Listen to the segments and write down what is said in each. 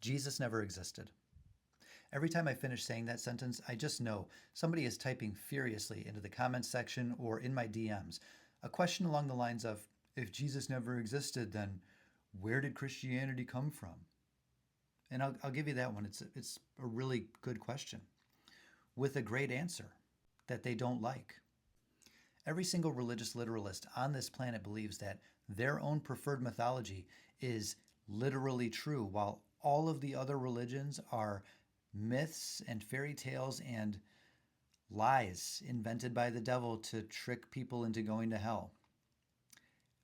Jesus never existed. Every time I finish saying that sentence, I just know somebody is typing furiously into the comments section or in my DMs a question along the lines of, if Jesus never existed, then where did Christianity come from? And I'll give you that one. It's a really good question with a great answer that they don't like. Every single religious literalist on this planet believes that their own preferred mythology is literally true, while all of the other religions are myths and fairy tales and lies invented by the devil to trick people into going to hell.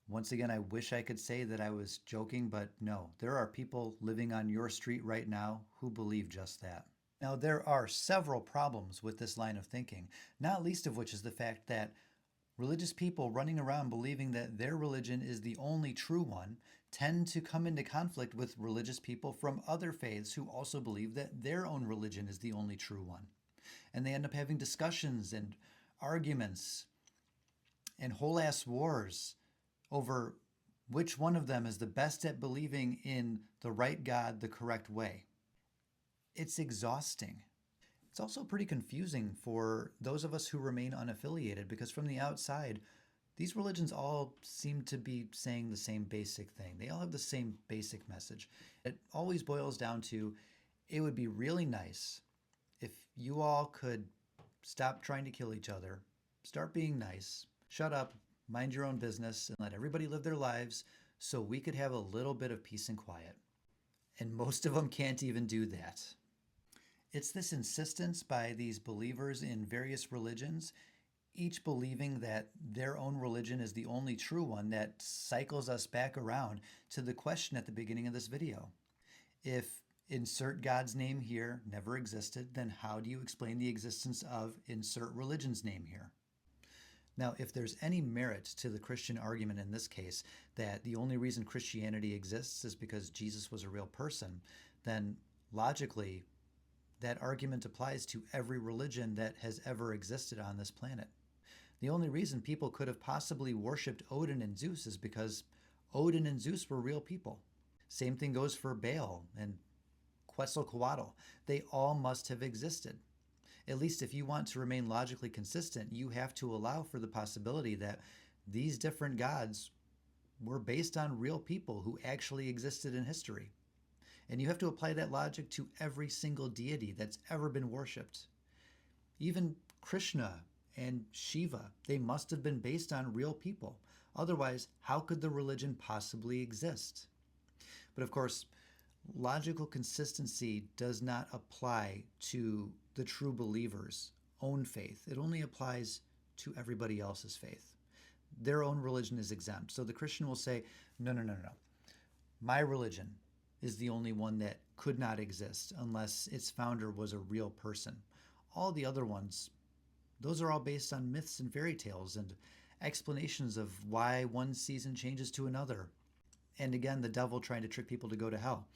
Once again, I wish I could say that I was joking, but no, there are people living on your street right now who believe just that. Now, there are several problems with this line of thinking, not least of which is the fact that religious people running around believing that their religion is the only true one tend to come into conflict with religious people from other faiths who also believe that their own religion is the only true one. And they end up having discussions and arguments and whole-ass wars over which one of them is the best at believing in the right God the correct way. It's exhausting. It's also pretty confusing for those of us who remain unaffiliated, because from the outside, these religions all seem to be saying the same basic thing. They all have the same basic message. It always boils down to, it would be really nice if you all could stop trying to kill each other, start being nice, shut up, mind your own business, and let everybody live their lives so we could have a little bit of peace and quiet. And most of them can't even do that. It's this insistence by these believers in various religions, each believing that their own religion is the only true one, that cycles us back around to the question at the beginning of this video. If insert God's name here never existed, then how do you explain the existence of insert religion's name here? Now, if there's any merit to the Christian argument in this case, that the only reason Christianity exists is because Jesus was a real person, then logically, that argument applies to every religion that has ever existed on this planet. The only reason people could have possibly worshipped Odin and Zeus is because Odin and Zeus were real people. Same thing goes for Baal and Quetzalcoatl. They all must have existed. At least if you want to remain logically consistent, you have to allow for the possibility that these different gods were based on real people who actually existed in history. And you have to apply that logic to every single deity that's ever been worshipped. Even Krishna and Shiva, they must have been based on real people. Otherwise, how could the religion possibly exist? But of course, logical consistency does not apply to the true believer's own faith. It only applies to everybody else's faith. Their own religion is exempt. So the Christian will say, no. My religion is the only one that could not exist unless its founder was a real person. All the other ones, those are all based on myths and fairy tales and explanations of why one season changes to another. And again, the devil trying to trick people to go to hell.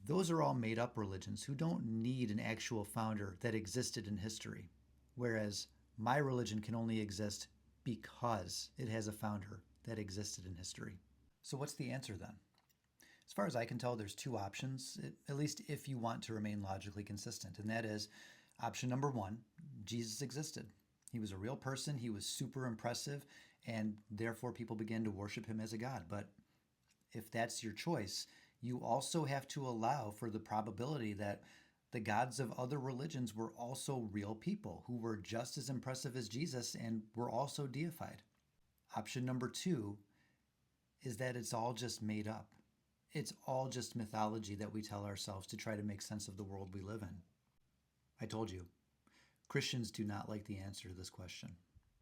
Those are all made-up religions who don't need an actual founder that existed in history. Whereas my religion can only exist because it has a founder that existed in history. So what's the answer then? As far as I can tell, there's two options, at least if you want to remain logically consistent. And that is option number one, Jesus existed. He was a real person. He was super impressive. And therefore, people began to worship him as a god. But if that's your choice, you also have to allow for the probability that the gods of other religions were also real people who were just as impressive as Jesus and were also deified. Option number two is that it's all just made up. It's all just mythology that we tell ourselves to try to make sense of the world we live in. I told you, Christians do not like the answer to this question.